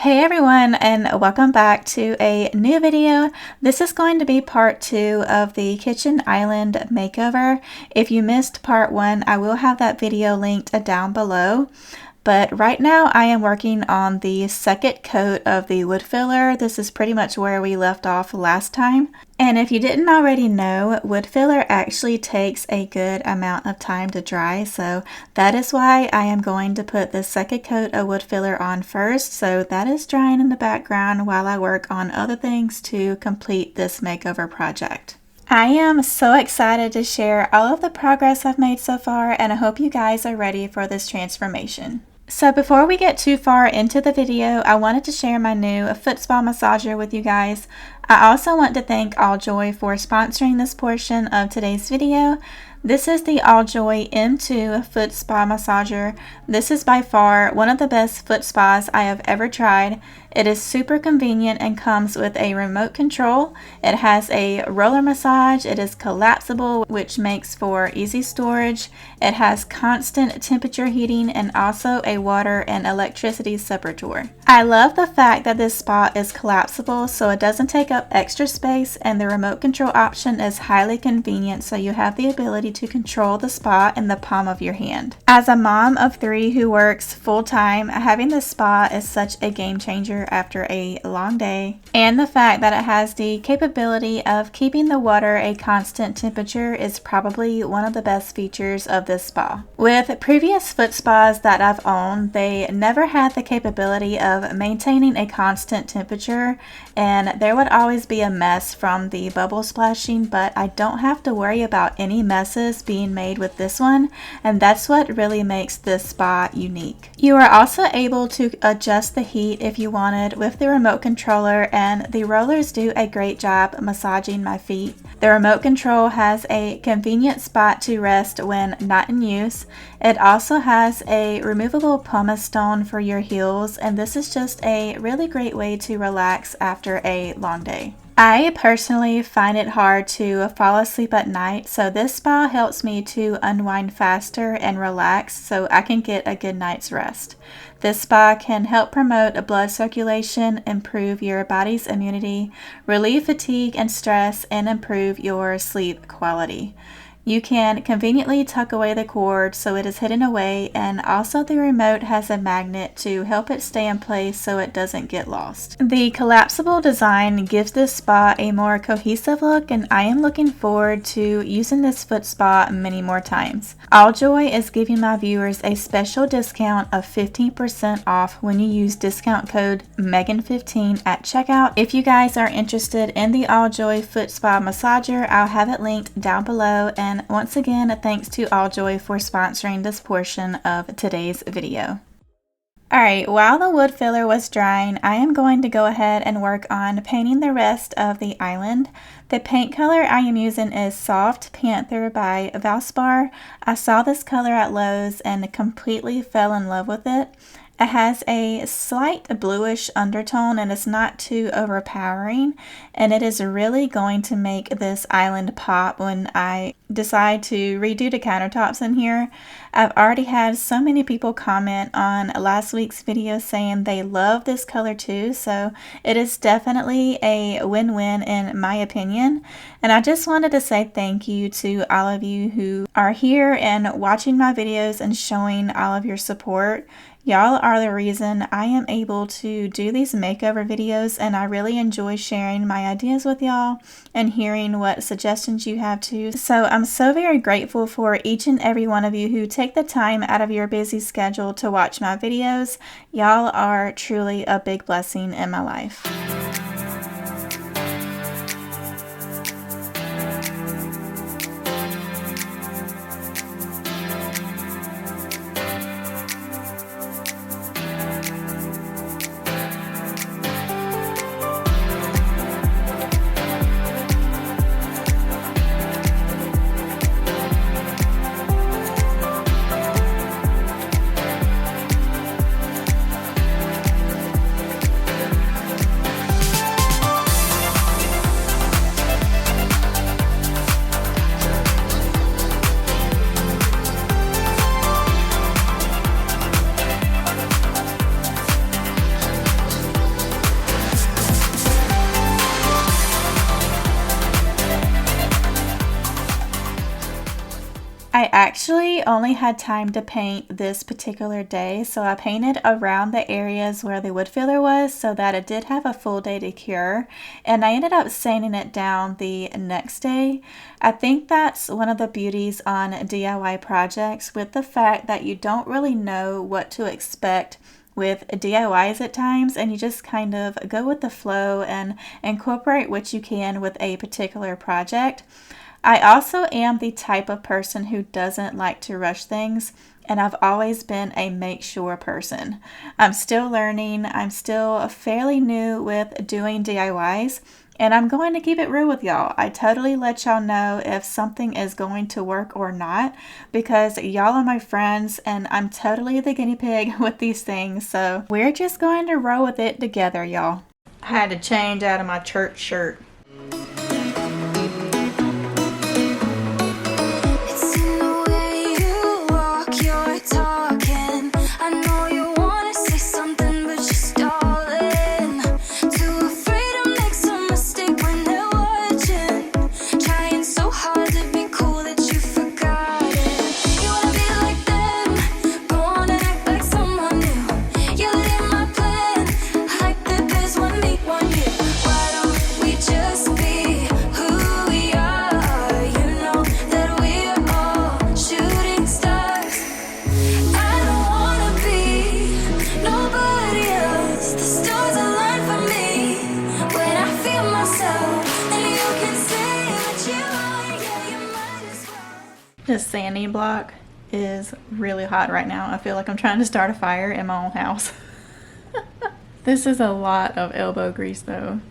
Hey everyone, and welcome back to a new video. This is going to be part 2 of the Kitchen Island Makeover. If you missed part 1, I will have that video linked down below. But right now I am working on the second coat of the wood filler. This is pretty much where we left off last time. And if you didn't already know, wood filler actually takes a good amount of time to dry. So that is why I am going to put the second coat of wood filler on first. So that is drying in the background while I work on other things to complete this makeover project. I am so excited to share all of the progress I've made so far, and I hope you guys are ready for this transformation. So before we get too far into the video, I wanted to share my new foot spa massager with you guys. I also want to thank AllJoy for sponsoring this portion of today's video. This is the AllJoy M2 foot spa massager. This is by far one of the best foot spas I have ever tried. It is super convenient and comes with a remote control. It has a roller massage. It is collapsible, which makes for easy storage. It has constant temperature heating and also a water and electricity separator. I love the fact that this spa is collapsible, so it doesn't take up extra space, and the remote control option is highly convenient, so you have the ability to control the spa in the palm of your hand. As a mom of 3 who works full-time, having this spa is such a game changer after a long day, and the fact that it has the capability of keeping the water a constant temperature is probably one of the best features of this spa. With previous foot spas that I've owned, they never had the capability of maintaining a constant temperature, and there would always be a mess from the bubble splashing, but I don't have to worry about any messes being made with this one, and that's what really makes this spa unique. You are also able to adjust the heat if you wanted with the remote controller, and the rollers do a great job massaging my feet. The remote control has a convenient spot to rest when not in use. It also has a removable pumice stone for your heels, and this is just a really great way to relax after a long day. I personally find it hard to fall asleep at night, so this spa helps me to unwind faster and relax so I can get a good night's rest. This spa can help promote blood circulation, improve your body's immunity, relieve fatigue and stress, and improve your sleep quality. You can conveniently tuck away the cord so it is hidden away, and also the remote has a magnet to help it stay in place so it doesn't get lost. The collapsible design gives this spa a more cohesive look, and I am looking forward to using this foot spa many more times. AllJoy is giving my viewers a special discount of 15% off when you use discount code Megan15 at checkout. If you guys are interested in the AllJoy foot spa massager, I'll have it linked down below, and once again, thanks to AllJoy for sponsoring this portion of today's video. Alright, while the wood filler was drying, I am going to go ahead and work on painting the rest of the island. The paint color I am using is Soft Panther by Valspar. I saw this color at Lowe's and completely fell in love with it. It has a slight bluish undertone and it's not too overpowering, and it is really going to make this island pop when I decide to redo the countertops in here. I've already had so many people comment on last week's video saying they love this color too, so it is definitely a win-win in my opinion. And I just wanted to say thank you to all of you who are here and watching my videos and showing all of your support. Y'all are the reason I am able to do these makeover videos, and I really enjoy sharing my ideas with y'all and hearing what suggestions you have too. So I'm so very grateful for each and every one of you who take the time out of your busy schedule to watch my videos. Y'all are truly a big blessing in my life. I actually only had time to paint this particular day, so I painted around the areas where the wood filler was so that it did have a full day to cure, and I ended up sanding it down the next day. I think that's one of the beauties on DIY projects, with the fact that you don't really know what to expect with DIYs at times, and you just kind of go with the flow and incorporate what you can with a particular project. I also am the type of person who doesn't like to rush things, and I've always been a make sure person. I'm still learning. I'm still fairly new with doing DIYs, and I'm going to keep it real with y'all. I totally let y'all know if something is going to work or not, because y'all are my friends and I'm totally the guinea pig with these things. So we're just going to roll with it together, y'all. I had to change out of my church shirt. This sanding block is really hot right now. I feel like I'm trying to start a fire in my own house. This is a lot of elbow grease though,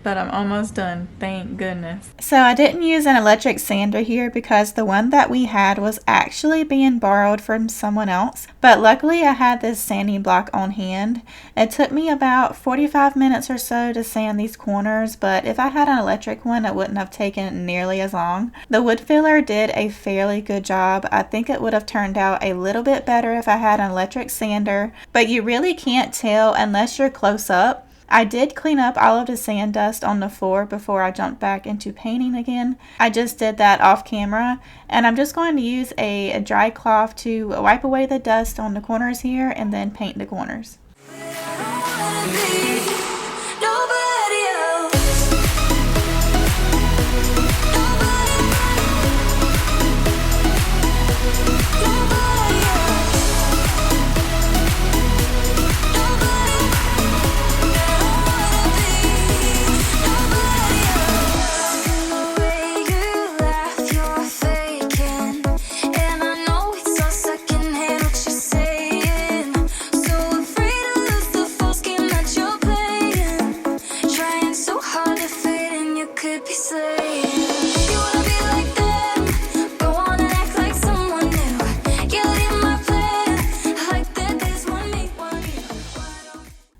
but I'm almost done, thank goodness. So I didn't use an electric sander here because the one that we had was actually being borrowed from someone else, but luckily I had this sanding block on hand. It took me about 45 minutes or so to sand these corners, but if I had an electric one it wouldn't have taken nearly as long. The wood filler did a fairly good job. I think it would have turned out a little bit better if I had an electric sander, but you really can't tell unless you're close up. I did clean up all of the sand dust on the floor before I jumped back into painting again. I just did that off camera, and I'm just going to use a dry cloth to wipe away the dust on the corners here and then paint the corners.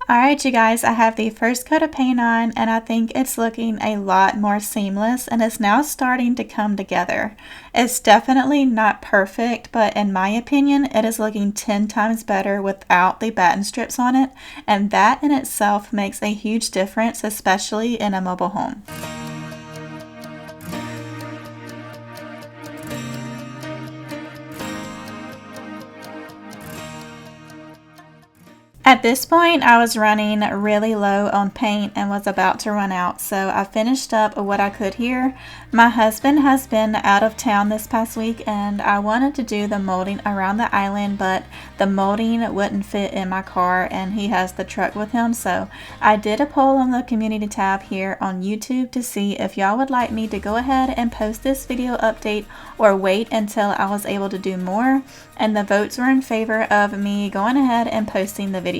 Alright you guys, I have the first coat of paint on and I think it's looking a lot more seamless and it's now starting to come together. It's definitely not perfect, but in my opinion it is looking 10 times better without the batten strips on it, and that in itself makes a huge difference, especially in a mobile home. At this point, I was running really low on paint and was about to run out, so I finished up what I could here. My husband has been out of town this past week and I wanted to do the molding around the island, but the molding wouldn't fit in my car and he has the truck with him, so I did a poll on the community tab here on YouTube to see if y'all would like me to go ahead and post this video update or wait until I was able to do more, and the votes were in favor of me going ahead and posting the video.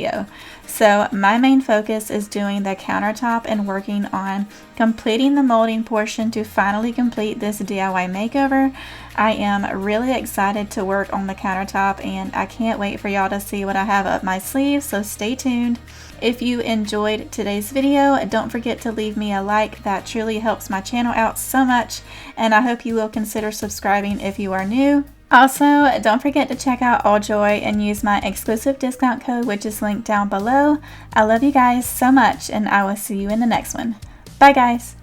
So my main focus is doing the countertop and working on completing the molding portion to finally complete this DIY makeover. I am really excited to work on the countertop and I can't wait for y'all to see what I have up my sleeve, so stay tuned. If you enjoyed today's video, don't forget to leave me a like. That truly helps my channel out so much, and I hope you will consider subscribing if you are new. Also, don't forget to check out AllJoy and use my exclusive discount code, which is linked down below. I love you guys so much, and I will see you in the next one. Bye guys!